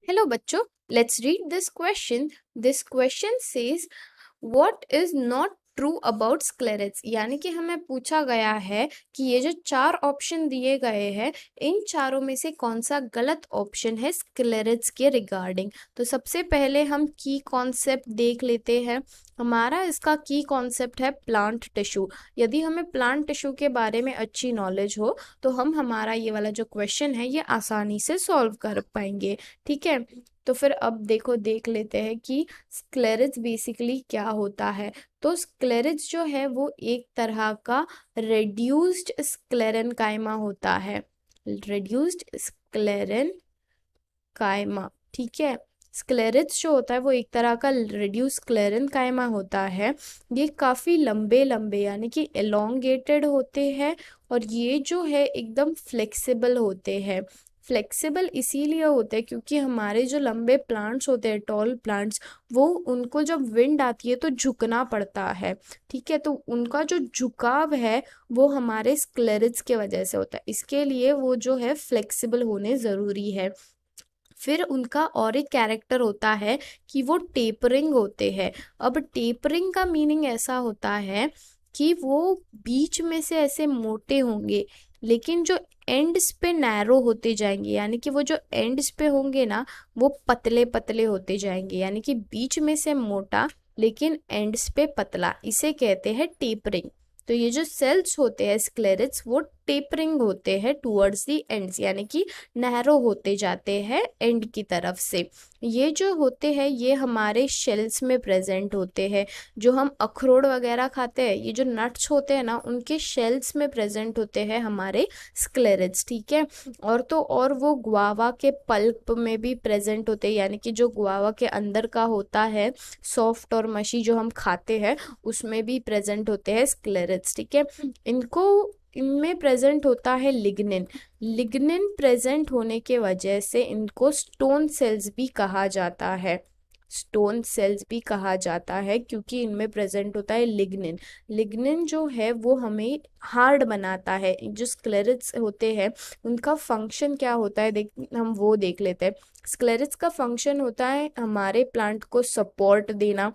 Hello बच्चों, let's read this question. This question says what is not true about sclerites, यानी कि हमें पूछा गया है कि ये जो चार ऑप्शन दिए गए हैं इन चारों में से कौन सा गलत ऑप्शन है स्क्लेरेट्स के रिगार्डिंग। तो सबसे पहले हम की कॉन्सेप्ट देख लेते हैं। हमारा इसका की कॉन्सेप्ट है प्लांट टिश्यू। यदि हमें प्लांट टिश्यू के बारे में अच्छी नॉलेज हो तो हम हमारा ये वाला जो क्वेश्चन है ये आसानी से सॉल्व कर पाएंगे। ठीक है, तो फिर अब देख लेते हैं कि स्क्लेरेट्स बेसिकली क्या होता है। तो स्क्लेरेट्स जो है वो एक तरह का रेड्यूस्ड स्क्लेरन कायमा होता है। रेड्यूस्ड स्क्लेरन कायमा, ठीक है। स्क्लेरेट्स जो होता है वो एक तरह का रेड्यूस स्क्लेरन कायमा होता है। ये काफ़ी लंबे लंबे यानी कि एलोंगेटेड होते हैं और ये जो है एकदम फ्लेक्सिबल होते हैं। फ्लेक्सिबल इसीलिए होते हैं क्योंकि हमारे जो लंबे प्लांट्स होते हैं, टॉल प्लांट्स, वो उनको जब विंड आती है तो झुकना पड़ता है। ठीक है, तो उनका जो झुकाव है वो हमारे स्क्लेरेट्स के वजह से होता है, इसके लिए वो जो है फ्लेक्सिबल होने ज़रूरी है। फिर उनका और एक कैरेक्टर होता है कि वो टेपरिंग होते हैं। अब टेपरिंग का मीनिंग ऐसा होता है कि वो बीच में से ऐसे मोटे होंगे लेकिन जो एंड्स पे नैरो होते जाएंगे, यानी कि वो जो एंड्स पे होंगे ना वो पतले पतले होते जाएंगे, यानी कि बीच में से मोटा लेकिन एंड्स पे पतला, इसे कहते हैं टेपरिंग। तो ये जो सेल्स होते हैं स्क्लेरेट्स वो टेपरिंग होते हैं टूवर्ड्स दी एंड्स, यानी कि नैरो होते जाते हैं एंड की तरफ से। ये जो होते हैं ये हमारे शेल्स में प्रेजेंट होते हैं। जो हम अखरोट वगैरह खाते हैं, ये जो नट्स होते हैं ना उनके शेल्स में प्रेजेंट होते हैं हमारे स्क्लेरेट्स। ठीक है, और तो और वो गुआवा के पल्प में भी प्रेजेंट होते हैं, यानी कि जो गुआवा के अंदर का होता है सॉफ्ट और मशी जो हम खाते हैं उसमें भी प्रेजेंट होते हैं स्क्लेरेट्स। ठीक है, इनमें प्रेजेंट होता है लिग्निन। लिग्निन प्रेजेंट होने के वजह से इनको स्टोन सेल्स भी कहा जाता है। स्टोन सेल्स भी कहा जाता है क्योंकि इनमें प्रेजेंट होता है लिग्निन। लिग्निन जो है वो हमें हार्ड बनाता है। जो स्क्लेरेट्स होते हैं उनका फंक्शन क्या होता है हम वो देख लेते हैं। स्क्लेरेट्स का फंक्शन होता है हमारे प्लांट को सपोर्ट देना।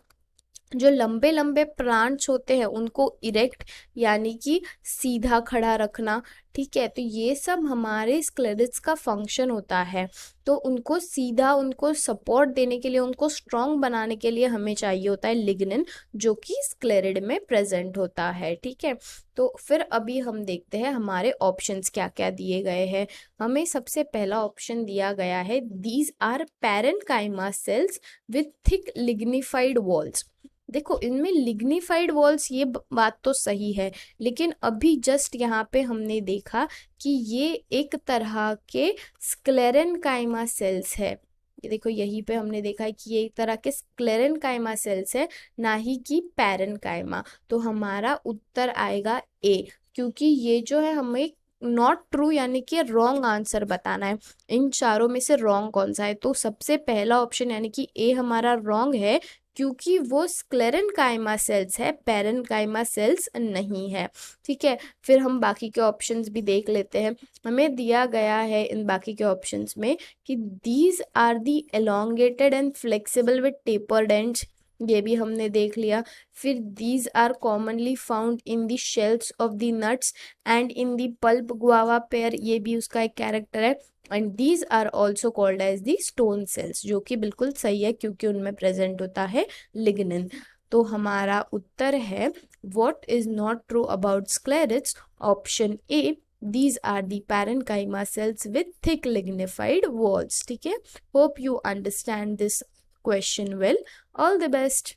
जो लंबे लंबे प्लांट्स होते हैं उनको इरेक्ट यानी कि सीधा खड़ा रखना। ठीक है, तो ये सब हमारे स्क्लेरेट्स का फंक्शन होता है। तो उनको सीधा, उनको सपोर्ट देने के लिए, उनको स्ट्रॉन्ग बनाने के लिए हमें चाहिए होता है लिग्निन जो कि स्क्लेरिड में प्रेजेंट होता है। ठीक है, तो फिर अभी हम देखते हैं हमारे ऑप्शंस क्या क्या दिए गए हैं। हमें सबसे पहला ऑप्शन दिया गया है these are parenchyma cells with thick lignified walls. देखो इनमें लिग्निफाइड वॉल्स, ये बात तो सही है, लेकिन अभी जस्ट यहाँ पे हमने देखा कि ये एक तरह के स्क्लेरेनकाइमा सेल्स है। ये देखो यहीं पे हमने देखा है कि ये एक तरह के स्क्लेरेनकाइमा सेल्स है, ना ही कि पैरेन्काइमा। तो हमारा उत्तर आएगा ए, क्योंकि ये जो है हमें नॉट ट्रू यानी कि रॉन्ग आंसर बताना है। इन चारों में से रॉन्ग कौन सा है, तो सबसे पहला ऑप्शन यानी कि ए हमारा रॉन्ग है क्योंकि वो स्क्लेरेनकाइमा सेल्स है, पैरेन्काइमा सेल्स नहीं है। ठीक है, फिर हम बाकी के ऑप्शंस भी देख लेते हैं। हमें दिया गया है इन बाकी के ऑप्शंस में कि these are the elongated and flexible with tapered ends, ये भी हमने देख लिया। फिर these are commonly found in the shells of the nuts and in the pulp guava pear, ये भी उसका एक कैरेक्टर है। And these are also called as the stone cells, जो कि बिल्कुल सही है क्योंकि उनमें प्रेजेंट होता है लिग्निन। तो हमारा उत्तर है what is not true about sclerites, option A, these are the parenchyma cells with thick lignified walls. ठीक है, hope you understand this question well. All the best.